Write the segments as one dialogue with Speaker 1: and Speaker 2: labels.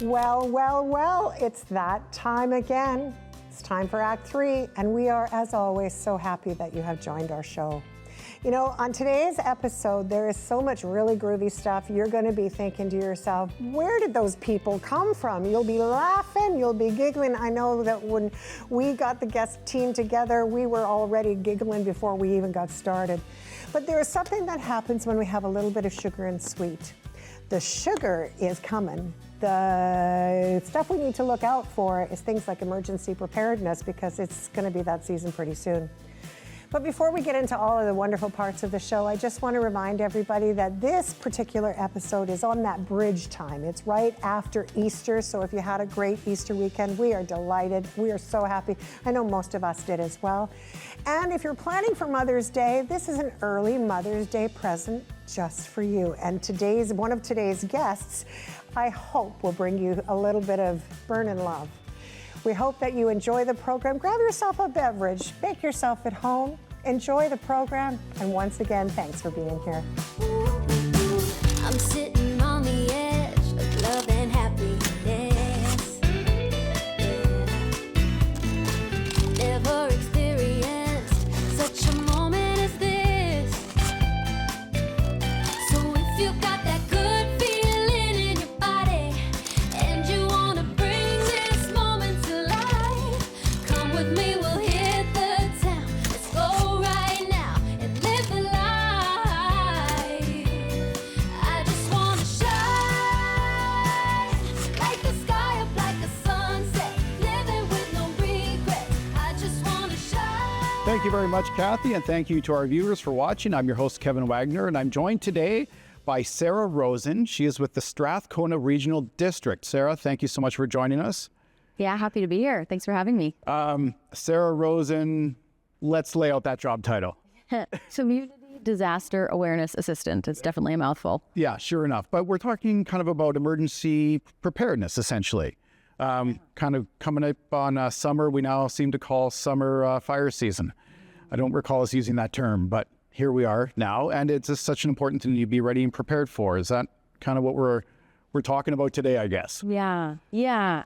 Speaker 1: Well, well, well, it's that time again. It's time for Act 3, and we are, as always, so happy that you have joined our show. You know, on today's episode, there is so much really groovy stuff. You're going to be thinking to yourself, where did those people come from? You'll be laughing, you'll be giggling. I know that when we got the guest team together, we were already giggling before we even got started. But there is something that happens when we have a little bit of sugar and sweet. The sugar is coming. The stuff we need to look out for is things like emergency preparedness, because it's going to be that season pretty soon. But before we get into all of the wonderful parts of the show, I just want to remind everybody that this particular episode is on that bridge time. It's right after Easter, so if you had a great Easter weekend, we are delighted. We are so happy. I know most of us did as well. And if you're planning for Mother's Day, this is an early Mother's Day present just for you. And one of today's guests, I hope, will bring you a little bit of Burnin love. We hope that you enjoy the program. Grab yourself a beverage, make yourself at home, enjoy the program, and once again, thanks for being here.
Speaker 2: I'm sitting on the edge of love and happiness. Never experienced such a moment as this. So if you got that good feeling in your body and you wanna bring this moment to life, come with me, we'll hit the town. Let's go right now and live the life. I just wanna shine like the sky up like a sunset, living with no regrets. I just wanna shine.
Speaker 3: Thank you very much, Kathy, and thank you to our viewers for watching. I'm your host, Kevin Wagner, and I'm joined today by Sarah Rosen. She is with the Strathcona Regional District. Sarah, thank you so much for joining us.
Speaker 4: Yeah, happy to be here. Thanks for having me.
Speaker 3: Sarah Rosen, let's lay out that job title.
Speaker 4: Community Disaster Awareness Assistant. It's definitely a mouthful.
Speaker 3: Yeah, sure enough. But we're talking kind of about emergency preparedness, essentially. Kind of coming up on summer, we now seem to call summer fire season. I don't recall us using that term, but here we are now, and it's just such an important thing to be ready and prepared for. Is that kind of what we're talking about today, I guess?
Speaker 4: Yeah,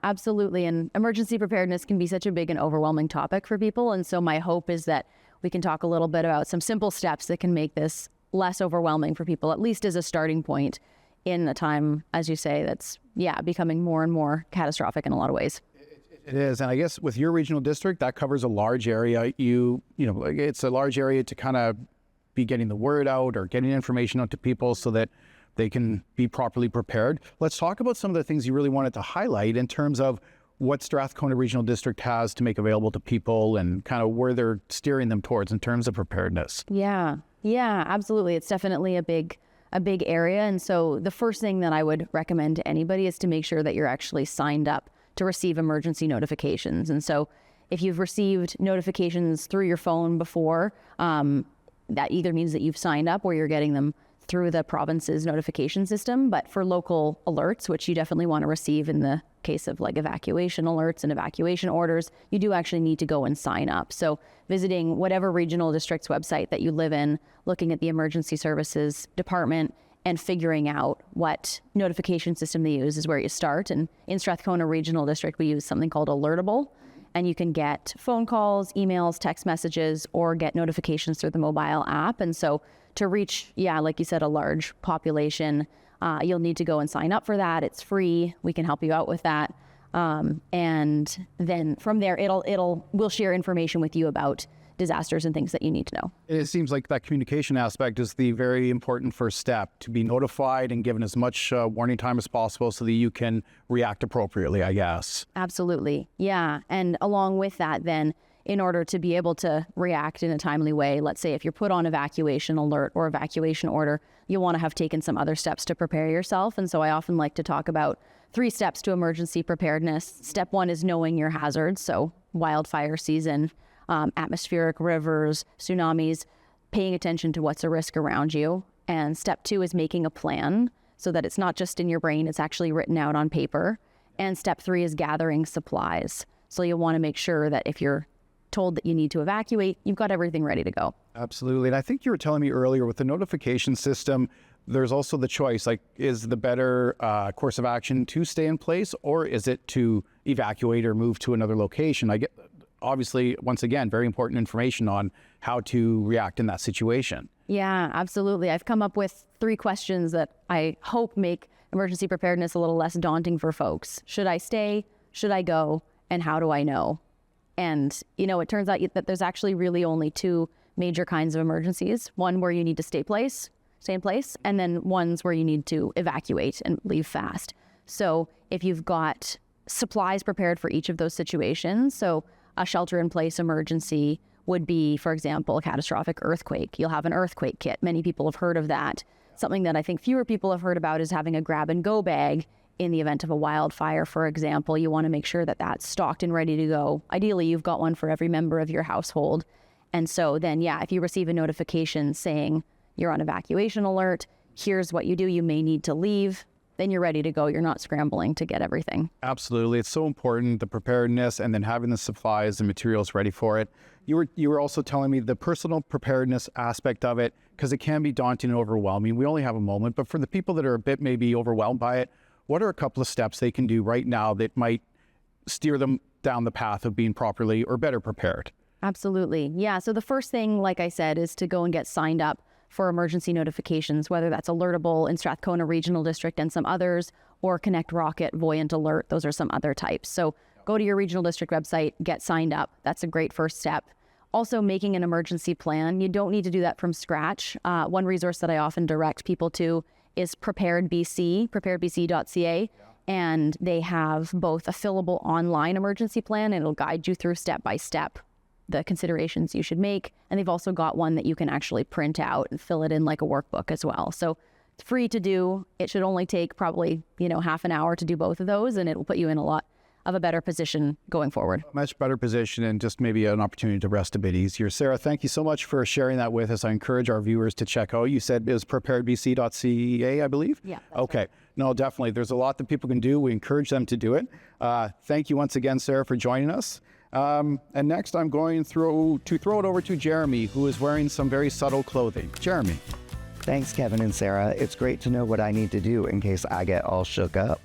Speaker 4: absolutely. And emergency preparedness can be such a big and overwhelming topic for people. And so my hope is that we can talk a little bit about some simple steps that can make this less overwhelming for people, at least as a starting point in a time, as you say, that's, becoming more and more catastrophic in a lot of ways.
Speaker 3: It is, and I guess with your regional district, that covers a large area. You know, it's a large area to kind of be getting the word out or getting information out to people so that they can be properly prepared. Let's talk about some of the things you really wanted to highlight in terms of what Strathcona Regional District has to make available to people and kind of where they're steering them towards in terms of preparedness.
Speaker 4: Yeah, absolutely. It's definitely a big area. And so the first thing that I would recommend to anybody is to make sure that you're actually signed up to receive emergency notifications. And so if you've received notifications through your phone before, that either means that you've signed up or you're getting them through the province's notification system. But for local alerts, which you definitely want to receive in the case of like evacuation alerts and evacuation orders, you do actually need to go and sign up. So visiting whatever regional district's website that you live in, looking at the emergency services department and figuring out what notification system they use is where you start. And in Strathcona Regional District, we use something called Alertable. And you can get phone calls, emails, text messages, or get notifications through the mobile app. And so to reach, like you said, a large population, you'll need to go and sign up for that. It's free. We can help you out with that. And then from there, we'll share information with you about disasters and things that you need to know.
Speaker 3: It seems like that communication aspect is the very important first step, to be notified and given as much warning time as possible so that you can react appropriately, I guess.
Speaker 4: Absolutely. Yeah. And along with that, then, in order to be able to react in a timely way, let's say if you're put on evacuation alert or evacuation order, you'll want to have taken some other steps to prepare yourself. And so I often like to talk about 3 steps to emergency preparedness. Step 1 is knowing your hazards. So wildfire season, atmospheric rivers, tsunamis, paying attention to what's a risk around you. And step 2 is making a plan so that it's not just in your brain, it's actually written out on paper. And step 3 is gathering supplies. So you'll want to make sure that if you're told that you need to evacuate, you've got everything ready to go.
Speaker 3: Absolutely. And I think you were telling me earlier with the notification system, there's also the choice, like, is the better course of action to stay in place, or is it to evacuate or move to another location? I get, obviously, once again, very important information on how to react in that situation.
Speaker 4: Yeah, absolutely. I've come up with 3 questions that I hope make emergency preparedness a little less daunting for folks. Should I stay? Should I go? And how do I know? And, you know, it turns out that there's actually really only 2 major kinds of emergencies. One where you need to stay in place, and then ones where you need to evacuate and leave fast. So if you've got supplies prepared for each of those situations, so a shelter-in-place emergency would be, for example, a catastrophic earthquake. You'll have an earthquake kit. Many people have heard of that. Something that I think fewer people have heard about is having a grab-and-go bag in the event of a wildfire, for example. You want to make sure that that's stocked and ready to go. Ideally, you've got one for every member of your household. And so then, yeah, if you receive a notification saying you're on evacuation alert, here's what you do, you may need to leave, then you're ready to go. You're not scrambling to get everything.
Speaker 3: Absolutely. It's so important, the preparedness, and then having the supplies and materials ready for it. You were also telling me the personal preparedness aspect of it, because it can be daunting and overwhelming. We only have a moment, but for the people that are a bit maybe overwhelmed by it, what are a couple of steps they can do right now that might steer them down the path of being properly or better prepared?
Speaker 4: Absolutely. Yeah. So the first thing, like I said, is to go and get signed up for emergency notifications, whether that's Alertable in Strathcona Regional District and some others, or Connect Rocket, Voyant Alert. Those are some other types. So go to your regional district website, get signed up. That's a great first step. Also, making an emergency plan. You don't need to do that from scratch. One resource that I often direct people to is Prepared BC, preparedbc.ca. And they have both a fillable online emergency plan, and it'll guide you through step by step the considerations you should make. And they've also got one that you can actually print out and fill it in like a workbook as well. So it's free to do. It should only take probably, half an hour to do both of those, and it will put you in a lot of a better position going forward.
Speaker 3: Much better position, and just maybe an opportunity to rest a bit easier. Sarah, thank you so much for sharing that with us. I encourage our viewers to check out. You said it was preparedbc.ca, I believe?
Speaker 4: Yeah.
Speaker 3: Okay.
Speaker 4: Right.
Speaker 3: No, definitely. There's a lot that people can do. We encourage them to do it. Thank you once again, Sarah, for joining us. And next, I'm going to throw it over to Jeremy, who is wearing some very subtle clothing. Jeremy.
Speaker 5: Thanks, Kevin and Sarah. It's great to know what I need to do in case I get all shook up.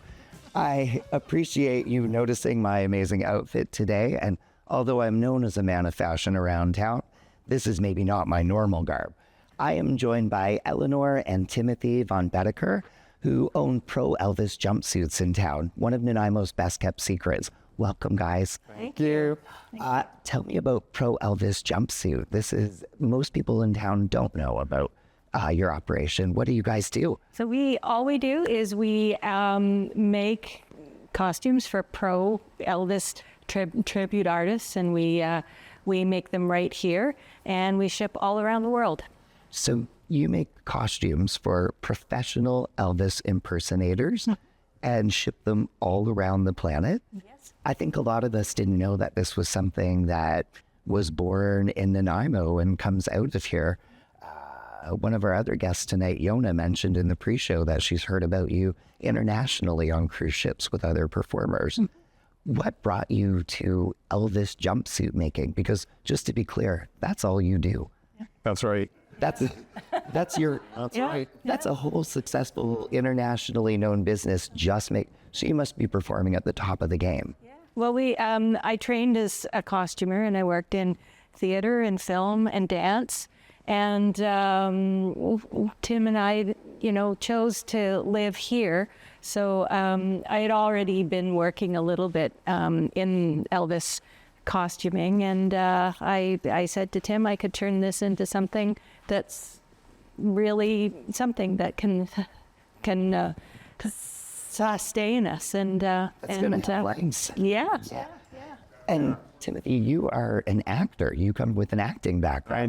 Speaker 5: I appreciate you noticing my amazing outfit today, and although I'm known as a man of fashion around town, this is maybe not my normal garb. I am joined by Elenor and Timothy von Boetticher, who own Pro Elvis Jumpsuits in town, one of Nanaimo's best-kept secrets. Welcome, guys.
Speaker 1: Thank you.
Speaker 5: Tell me about Pro Elvis Jumpsuit. Most people in town don't know about your operation. What do you guys do?
Speaker 6: So all we do is we make costumes for pro Elvis tribute artists, and we make them right here, and we ship all around the world.
Speaker 5: So you make costumes for professional Elvis impersonators and ship them all around the planet?
Speaker 6: Yes.
Speaker 5: I think a lot of us didn't know that this was something that was born in Nanaimo and comes out of here. One of our other guests tonight, Jona, mentioned in the pre-show that she's heard about you internationally on cruise ships with other performers. What brought you to Elvis jumpsuit making? Because just to be clear, that's all you do.
Speaker 3: That's right.
Speaker 5: That's your. That's right. That's a whole successful, internationally known business. So you must be performing at the top of the game.
Speaker 6: Yeah. Well, I trained as a costumer, and I worked in theater and film and dance. And Tim and I, chose to live here. So I had already been working a little bit in Elvis costuming, and I said to Tim I could turn this into something that's really something that can sustain us. And
Speaker 5: That's gonna have legs.
Speaker 6: Yeah.
Speaker 5: And Timothy, you are an actor. You come with an acting background.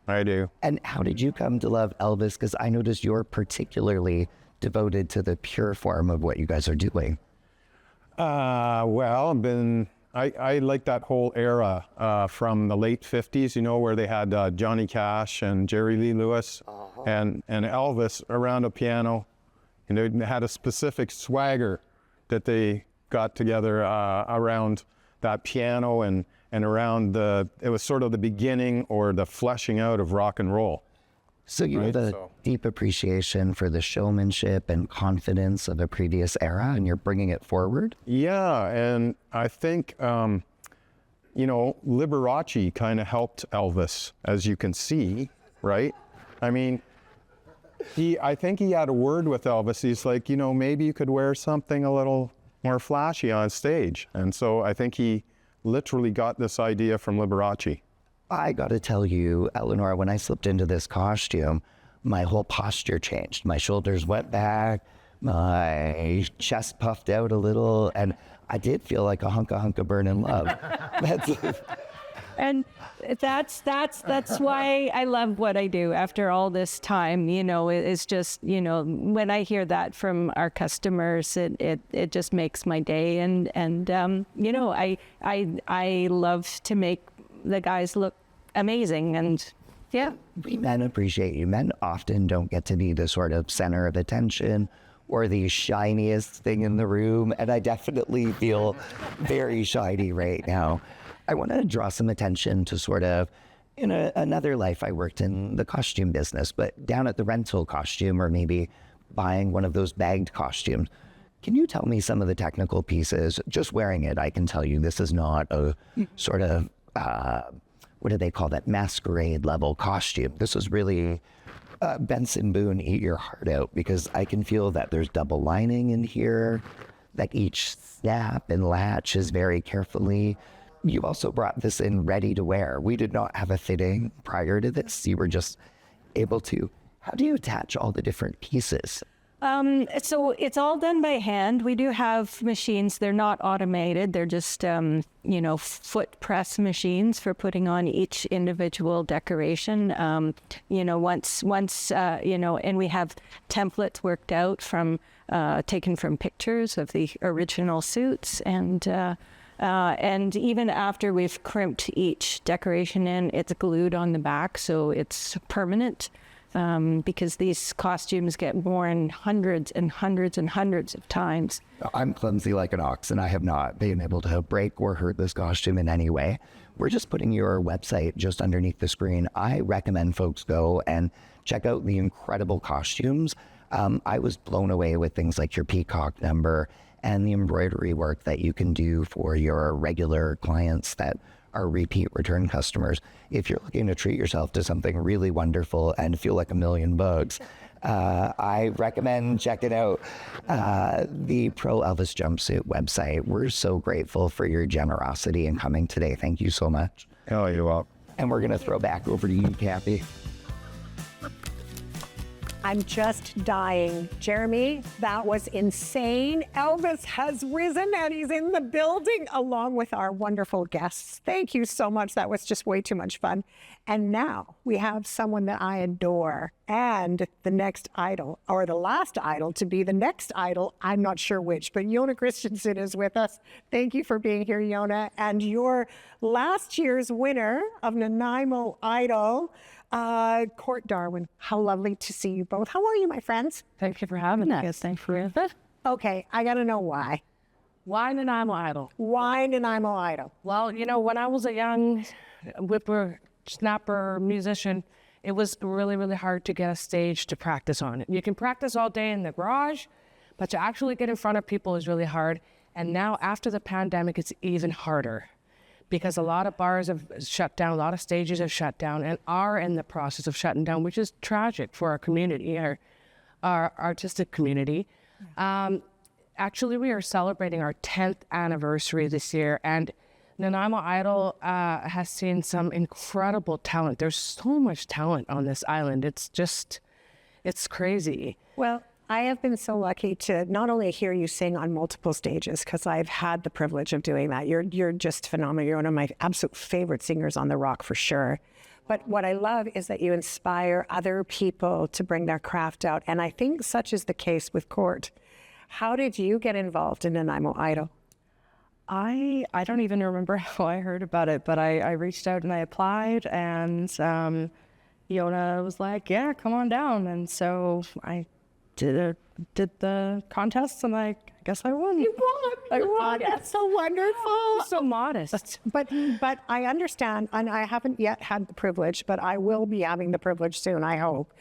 Speaker 7: I do.
Speaker 5: And how did you come to love Elvis? Because I noticed you're particularly devoted to the pure form of what you guys are doing.
Speaker 7: Well, I like that whole era from the late 50s, where they had Johnny Cash and Jerry Lee Lewis and Elvis around a piano. They had a specific swagger that they got together around that piano and around it was sort of the beginning or the fleshing out of rock and roll.
Speaker 5: So you have a deep appreciation for the showmanship and confidence of a previous era, and you're bringing it forward?
Speaker 7: Yeah, and I think, Liberace kind of helped Elvis, as you can see, right? I mean, I think he had a word with Elvis. He's like, maybe you could wear something a little more flashy on stage. And so I think he literally got this idea from Liberace.
Speaker 5: I got to tell you, Elenor, when I slipped into this costume, my whole posture changed. My shoulders went back, my chest puffed out a little, and I did feel like a hunka Burnin love.
Speaker 6: And that's why I love what I do after all this time. It's just, when I hear that from our customers, it just makes my day. And I love to make the guys look amazing. And yeah.
Speaker 5: We men appreciate you. Men often don't get to be the sort of center of attention or the shiniest thing in the room. And I definitely feel very shiny right now. I want to draw some attention to sort of, in another life, I worked in the costume business, but down at the rental costume or maybe buying one of those bagged costumes. Can you tell me some of the technical pieces? Just wearing it, I can tell you this is not a sort of, what do they call that, masquerade level costume. This is really Benson Boone, eat your heart out, because I can feel that there's double lining in here, that each snap and latch is very carefully. You also brought this in ready to wear. We did not have a fitting prior to this. You were just able to. How do you attach all the different pieces?
Speaker 6: So it's all done by hand. We do have machines. They're not automated. They're just, foot press machines for putting on each individual decoration. And we have templates worked out taken from pictures of the original suits. And even after we've crimped each decoration in, it's glued on the back, so it's permanent. Because these costumes get worn hundreds and hundreds and hundreds of times.
Speaker 5: I'm clumsy like an ox, and I have not been able to break or hurt this costume in any way. We're just putting your website just underneath the screen. I recommend folks go and check out the incredible costumes. I was blown away with things like your peacock number and the embroidery work that you can do for your regular clients that are repeat return customers. If you're looking to treat yourself to something really wonderful and feel like $1,000,000, I recommend checking out the Pro Elvis Jumpsuit website. We're so grateful for your generosity in coming today. Thank you so much.
Speaker 7: Oh, you're welcome.
Speaker 5: And we're gonna throw back over to you, Kathy.
Speaker 1: I'm just dying. Jeremy, that was insane. Elvis has risen and he's in the building along with our wonderful guests. Thank you so much. That was just way too much fun. And now we have someone that I adore and the next idol, or the last idol to be the next idol. I'm not sure which, but Jona Kristinsson is with us. Thank you for being here, Jona. And your last year's winner of Nanaimo Idol, Court Darwin. How lovely to see you both. How are you, my friends?
Speaker 8: Thank you for having us.
Speaker 6: Yes, thank you.
Speaker 1: Okay, I gotta know why.
Speaker 8: Why Nanaimo Idol?
Speaker 1: Why Nanaimo Idol?
Speaker 8: Well, when I was a young whippersnapper musician, it was really, really hard to get a stage to practice on. You can practice all day in the garage, but to actually get in front of people is really hard. And now after the pandemic, it's even harder, because a lot of bars have shut down, a lot of stages have shut down and are in the process of shutting down, which is tragic for our community, our artistic community. Actually, we are celebrating our 10th anniversary this year, and Nanaimo Idol has seen some incredible talent. There's so much talent on this island. It's crazy.
Speaker 1: Well, I have been so lucky to not only hear you sing on multiple stages, because I've had the privilege of doing that. You're just phenomenal. You're one of my absolute favorite singers on the rock for sure. But what I love is that you inspire other people to bring their craft out. And I think such is the case with Court. How did you get involved in Nanaimo Idol?
Speaker 8: I don't even remember how I heard about it, but I reached out and I applied, and Jona was like, yeah, come on down. And so I did
Speaker 6: did the contest, and I guess I won.
Speaker 1: You won.
Speaker 6: I won.
Speaker 1: Oh, that's so wonderful.
Speaker 6: So modest.
Speaker 1: But I understand, and I haven't yet had the privilege, but I will be having the privilege soon, I hope,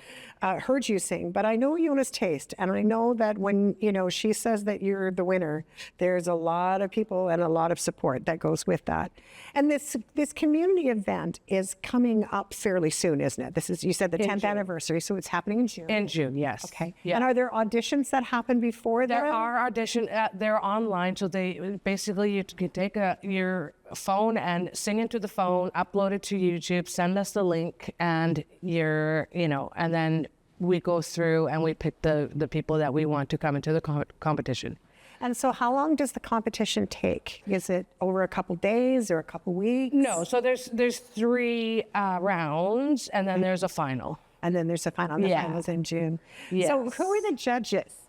Speaker 1: heard you sing. But I know Jona's taste, and I know that when, she says that you're the winner, there's a lot of people and a lot of support that goes with that. And this community event is coming up fairly soon, isn't it? This is, you said, the 10th anniversation, so it's happening in June.
Speaker 8: In June, yes.
Speaker 1: Okay.
Speaker 8: Yeah.
Speaker 1: And are there auditions that happen before that?
Speaker 8: There are auditions. They're online, so they basically you can take your phone and sing into the phone, upload it to YouTube, send us the link, and and then we go through and we pick the people that we want to come into the competition.
Speaker 1: And so how long does the competition take? Is it over a couple days or a couple weeks?
Speaker 8: No, so there's 3 rounds, and then there's a final.
Speaker 1: And then there's a final. The final's in June.
Speaker 8: Yes.
Speaker 1: So who are the judges?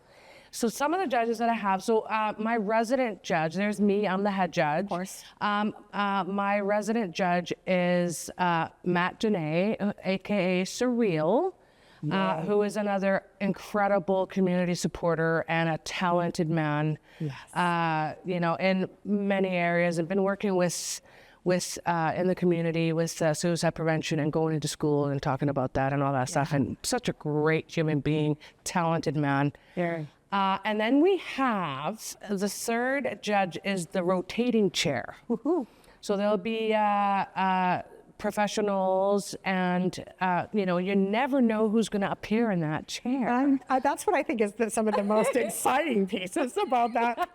Speaker 8: So some of the judges that I have, my resident judge, there's me, I'm the head judge. Of
Speaker 1: course.
Speaker 8: My resident judge is Matt Janae, AKA Surreal, who is another incredible community supporter and a talented man, in many areas, and been working with in the community with suicide prevention and going into school and talking about that and all that stuff. And such a great human being, talented man.
Speaker 1: Very.
Speaker 8: And then we have the third judge is the rotating chair. Woo-hoo. So there'll be professionals, and you never know who's going to appear in that chair.
Speaker 1: That's what I think is some of the most exciting pieces about that.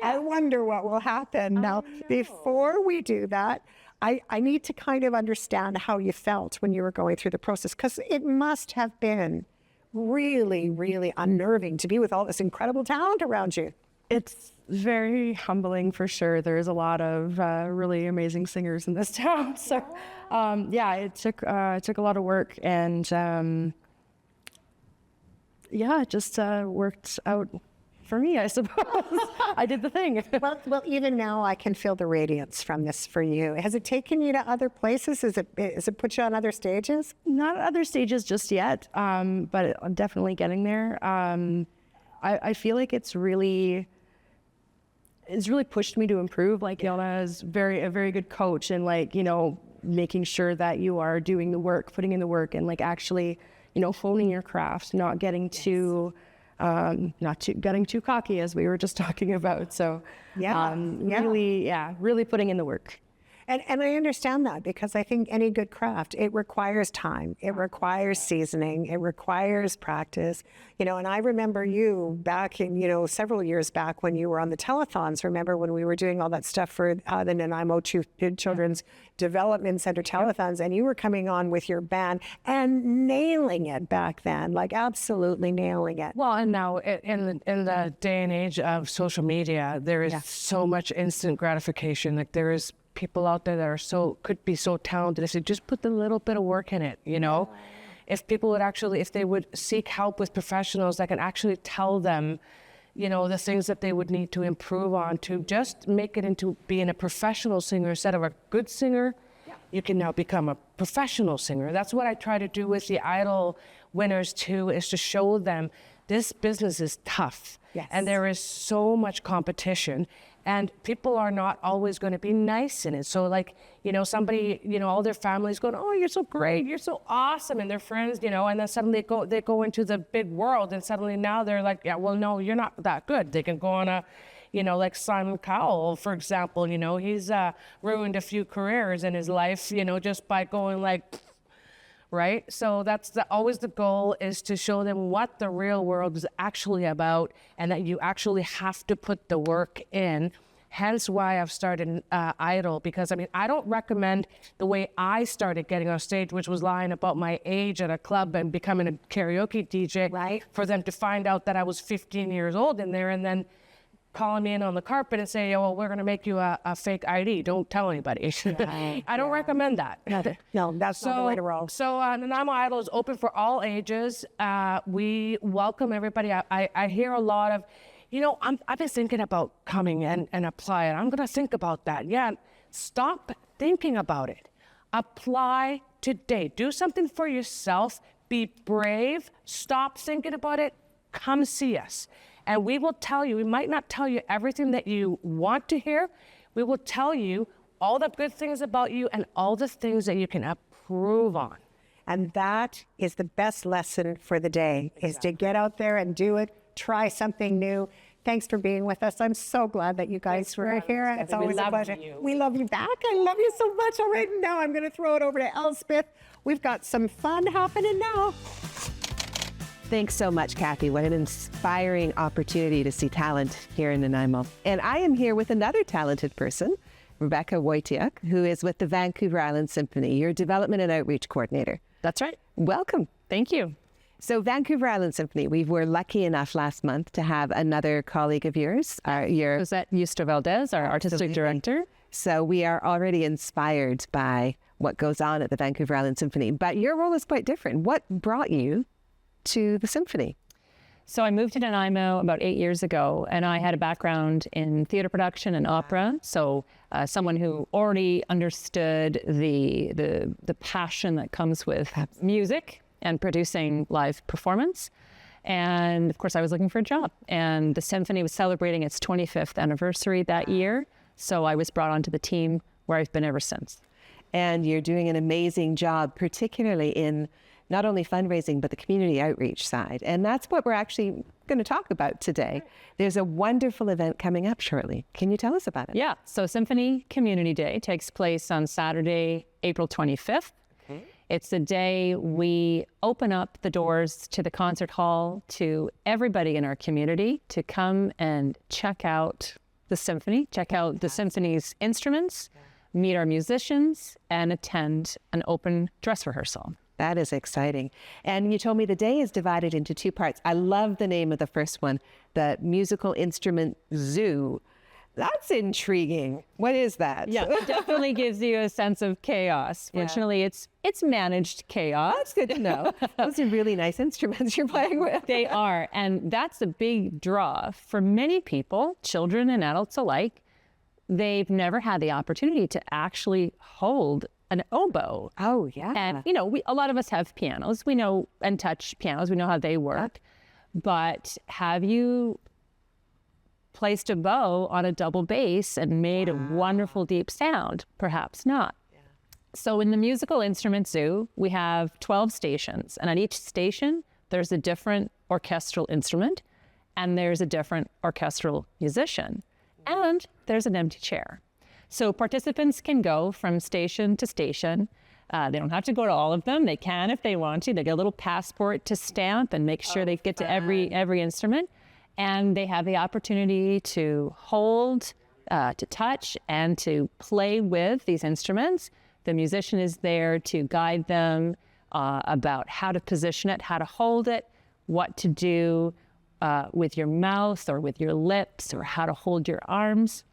Speaker 1: I wonder what will happen. Now, before we do that, I need to kind of understand how you felt when you were going through the process, because it must have been really, really unnerving to be with all this incredible talent around you.
Speaker 6: It's very humbling for sure. There's a lot of really amazing singers in this town. So, it took a lot of work, and it just worked out for me, I suppose. I did the thing.
Speaker 1: Well, even now I can feel the radiance from this for you. Has it taken you to other places? Has it put you on other stages?
Speaker 6: Not other stages just yet, but I'm definitely getting there. I feel like it's really pushed me to improve. Like, Jona is a very good coach, and making sure that you are doing the work, putting in the work, and actually, honing your craft, not getting too cocky, as we were just talking about. So really putting in the work.
Speaker 1: And I understand that, because I think any good craft, it requires time, it requires seasoning, it requires practice, and I remember you back in, several years back when you were on the telethons. Remember when we were doing all that stuff for the Nanaimo Children's Development Center telethons, and you were coming on with your band and nailing it back then, absolutely nailing it.
Speaker 8: Well, and now in the day and age of social media, there is so much instant gratification. There is people out there that could be so talented if they just put the little bit of work in it, If people would if they would seek help with professionals that can actually tell them, the things that they would need to improve on to just make it into being a professional singer instead of a good singer. You can now become a professional singer. That's what I try to do with the Idol winners too, is to show them this business is tough.
Speaker 1: Yes.
Speaker 8: And there is so much competition, and people are not always going to be nice in it. So somebody, all their families going, oh, you're so great, you're so awesome, and their friends, and then suddenly they go into the big world, and suddenly now they're like, yeah, well, no, you're not that good. They can go on a, like Simon Cowell, for example, he's ruined a few careers in his life, just by going right? So that's always the goal, is to show them what the real world is actually about, and that you actually have to put the work in. Hence why I've started Idol, because I don't recommend the way I started getting on stage, which was lying about my age at a club and becoming a karaoke DJ,
Speaker 1: right, for
Speaker 8: them to find out that I was 15 years old in there, and then calling me in on the carpet and say, well, we're going to make you a fake ID. Don't tell anybody. I don't recommend that.
Speaker 1: No, that's not the way to roll.
Speaker 8: So Nanaimo Idol is open for all ages. We welcome everybody. I hear a lot of, I've been thinking about coming and applying. I'm going to think about that. Yeah, stop thinking about it. Apply today. Do something for yourself. Be brave. Stop thinking about it. come see us. And we will tell you, we might not tell you everything that you want to hear. We will tell you all the good things about you and all the things that you can improve on.
Speaker 1: And that is the best lesson for the day, is to get out there and do it, try something new. Thanks for being with us. I'm so glad that you guys were here. It's always a pleasure. We love you back. I love you so much. All right, now I'm going to throw it over to Elspeth. We've got some fun happening now.
Speaker 9: Thanks so much, Kathy. What an inspiring opportunity to see talent here in Nanaimo. And I am here with another talented person, Rebecca Boetticher, who is with the Vancouver Island Symphony, your development and outreach coordinator.
Speaker 10: That's right.
Speaker 9: Welcome.
Speaker 10: Thank you.
Speaker 9: So Vancouver Island Symphony, we were lucky enough last month to have another colleague of yours,
Speaker 10: Josette Justo Valdez, our artistic director.
Speaker 9: So we are already inspired by what goes on at the Vancouver Island Symphony. But your role is quite different. What brought you to the symphony?
Speaker 10: So I moved to Nanaimo about 8 years ago, and I had a background in theater production and opera. So someone who already understood the passion that comes with music and producing live performance. And of course, I was looking for a job. And the symphony was celebrating its 25th anniversary that year. So I was brought onto the team, where I've been ever since.
Speaker 9: And you're doing an amazing job, particularly in not only fundraising, but the community outreach side. And that's what we're actually going to talk about today. There's a wonderful event coming up shortly. Can you tell us about it?
Speaker 10: Yeah, so Symphony Community Day takes place on Saturday, April 25th. Okay. It's the day we open up the doors to the concert hall to everybody in our community to come and check out the symphony, check out the symphony's instruments, meet our musicians, and attend an open dress rehearsal.
Speaker 9: That is exciting. And you told me the day is divided into two parts. I love the name of the first one, the Musical Instrument Zoo. That's intriguing. What is that?
Speaker 10: Yeah, it definitely gives you a sense of chaos. Fortunately, it's managed chaos.
Speaker 9: That's good to know. Those are really nice instruments you're playing with.
Speaker 10: They are, and that's a big draw for many people, children and adults alike. They've never had the opportunity to actually hold an oboe.
Speaker 9: Oh, yeah.
Speaker 10: And, you know, a lot of us have pianos. We know and touch pianos. We know how they work. But have you placed a bow on a double bass and made a wonderful deep sound? Perhaps not. Yeah. So in the Musical Instrument Zoo, we have 12 stations. And at each station, there's a different orchestral instrument and there's a different orchestral musician. And there's an empty chair. So participants can go from station to station. They don't have to go to all of them. They can if they want to. They get a little passport to stamp and make sure they get to every instrument. And they have the opportunity to hold, to touch, and to play with these instruments. The musician is there to guide them about how to position it, how to hold it, what to do with your mouth or with your lips, or how to hold your arms,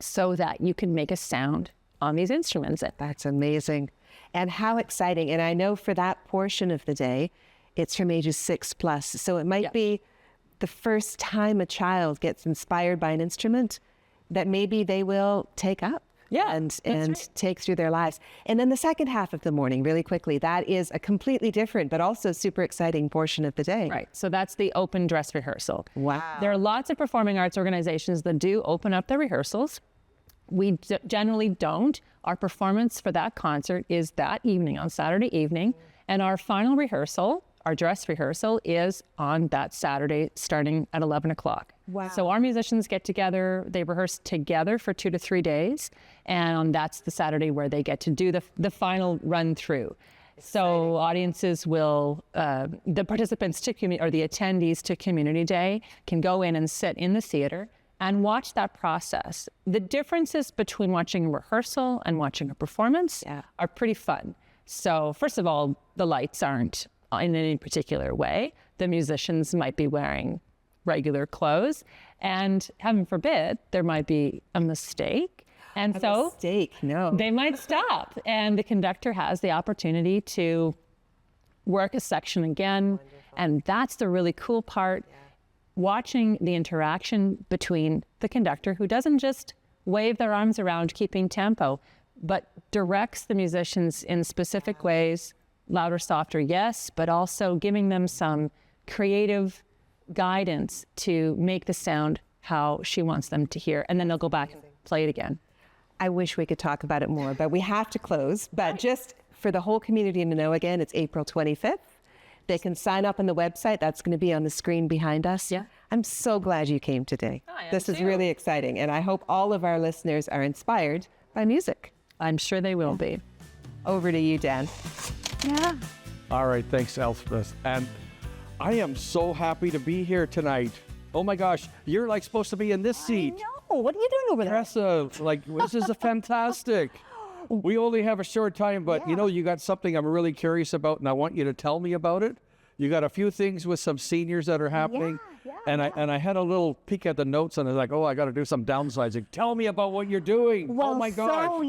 Speaker 10: so that you can make a sound on these instruments.
Speaker 9: That's amazing. And how exciting. And I know for that portion of the day, it's from ages 6+. So it might be the first time a child gets inspired by an instrument that maybe they will take up and take through their lives. And then the second half of the morning, really quickly, that is a completely different but also super exciting portion of the day.
Speaker 10: Right. So that's the open dress rehearsal.
Speaker 9: Wow.
Speaker 10: There are lots of performing arts organizations that do open up their rehearsals. We generally don't. Our performance for that concert is that evening, on Saturday evening. And our final rehearsal, our dress rehearsal, is on that Saturday starting at 11 o'clock.
Speaker 9: Wow.
Speaker 10: So our musicians get together, they rehearse together for 2 to 3 days. And that's the Saturday where they get to do the final run through. So audiences will, the participants to or the attendees to Community Day can go in and sit in the theater and watch that process. The differences between watching a rehearsal and watching a performance are pretty fun. So first of all, the lights aren't in any particular way. The musicians might be wearing regular clothes, and heaven forbid, there might be a mistake. And they might stop, and the conductor has the opportunity to work a section again. Wonderful. And that's the really cool part. Watching the interaction between the conductor, who doesn't just wave their arms around keeping tempo, but directs the musicians in specific ways, louder, softer, yes, but also giving them some creative guidance to make the sound how she wants them to hear. And then they'll go back and play it again.
Speaker 9: I wish we could talk about it more, but we have to close. But just for the whole community to know, again, it's April 25th. They can sign up on the website. That's going to be on the screen behind us.
Speaker 10: Yeah.
Speaker 9: I'm so glad you came today. This is really exciting. And I hope all of our listeners are inspired by music.
Speaker 10: I'm sure they will be.
Speaker 9: Over to you, Dan.
Speaker 10: Yeah.
Speaker 11: All right, thanks, Elspeth. And I am so happy to be here tonight. Oh my gosh, you're like supposed to be in this seat.
Speaker 12: No, what are you doing over there?
Speaker 11: Teresa, like, this is fantastic. We only have a short time, but you know, you got something I'm really curious about, and I want you to tell me about it. You got a few things with some seniors that are happening, and I had a little peek at the notes, and I was like, oh, I got to do some downsizing. Tell me about what you're doing.
Speaker 12: Well,
Speaker 11: oh my gosh.
Speaker 12: So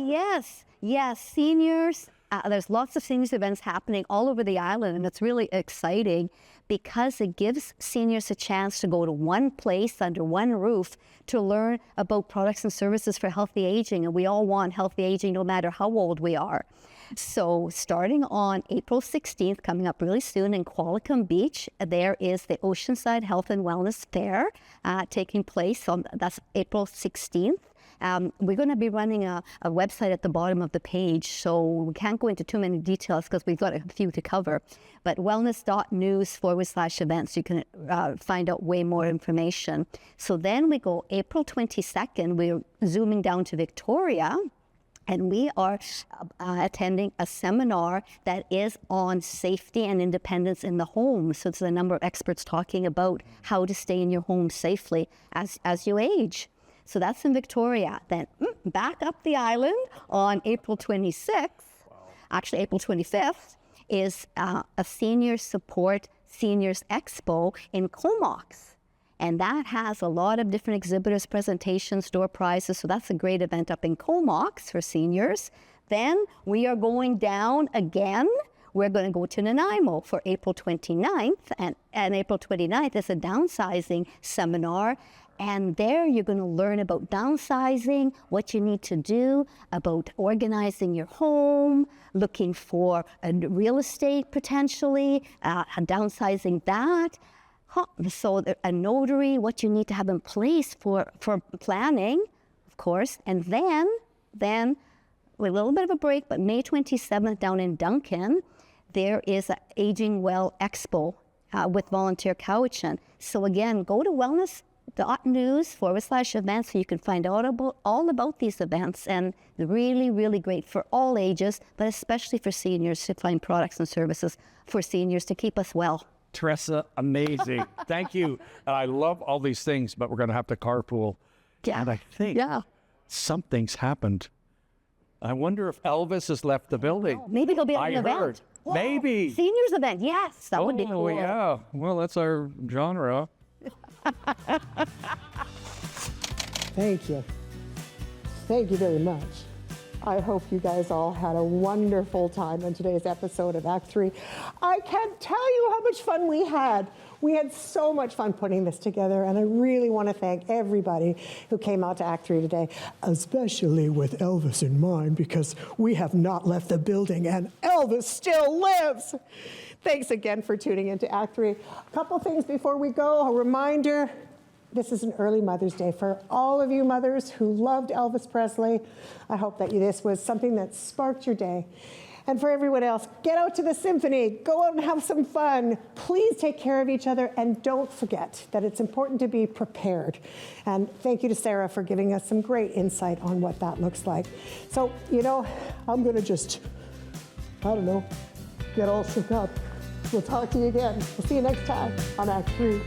Speaker 12: yes, seniors. There's lots of seniors events happening all over the island, and it's really exciting because it gives seniors a chance to go to one place under one roof to learn about products and services for healthy aging. And we all want healthy aging no matter how old we are. So starting on April 16th, coming up really soon in Qualicum Beach, there is the Oceanside Health and Wellness Fair taking place on, that's April 16th. We're going to be running a website at the bottom of the page, so we can't go into too many details because we've got a few to cover. But wellness.news/events, you can find out way more information. So then we go April 22nd, we're zooming down to Victoria, and we are attending a seminar that is on safety and independence in the home. So there's a number of experts talking about how to stay in your home safely as you age. So that's in Victoria. Then back up the island on April 26th, actually April 25th, is a Senior Support Seniors Expo in Comox. And that has a lot of different exhibitors, presentations, door prizes. So that's a great event up in Comox for seniors. Then we are going down again. We're going to go to Nanaimo for April 29th. And April 29th is a downsizing seminar. And there you're going to learn about downsizing, what you need to do, about organizing your home, looking for real estate potentially, downsizing that. So a notary, what you need to have in place for planning, of course. And then a little bit of a break, but May 27th down in Duncan, there is an Aging Well Expo with volunteer coaching. So again, go to wellness.news/events so you can find out all about these events, and really, really great for all ages, but especially for seniors to find products and services for seniors to keep us well.
Speaker 11: Teresa, amazing. Thank you. And I love all these things, but we're going to have to carpool.
Speaker 12: Yeah.
Speaker 11: And I think something's happened. I wonder if Elvis has left the building.
Speaker 12: Maybe he'll be at an event.
Speaker 11: Heard.
Speaker 12: Whoa,
Speaker 11: Maybe.
Speaker 12: Seniors event, yes, that would be cool.
Speaker 11: Oh, yeah. Well, that's our genre.
Speaker 1: Thank you. Thank you very much. I hope you guys all had a wonderful time on today's episode of Act 3. I can't tell you how much fun we had. We had so much fun putting this together, and I really want to thank everybody who came out to Act 3 today, especially with Elvis in mind, because we have not left the building, and Elvis still lives. Thanks again for tuning into Act 3. A couple things before we go. A reminder, this is an early Mother's Day for all of you mothers who loved Elvis Presley. I hope that this was something that sparked your day. And for everyone else, get out to the symphony, go out and have some fun. Please take care of each other, and don't forget that it's important to be prepared. And thank you to Sarah for giving us some great insight on what that looks like. So, you know, I'm gonna just, I don't know, get all shook up. We'll talk to you again. We'll see you next time on Act 3.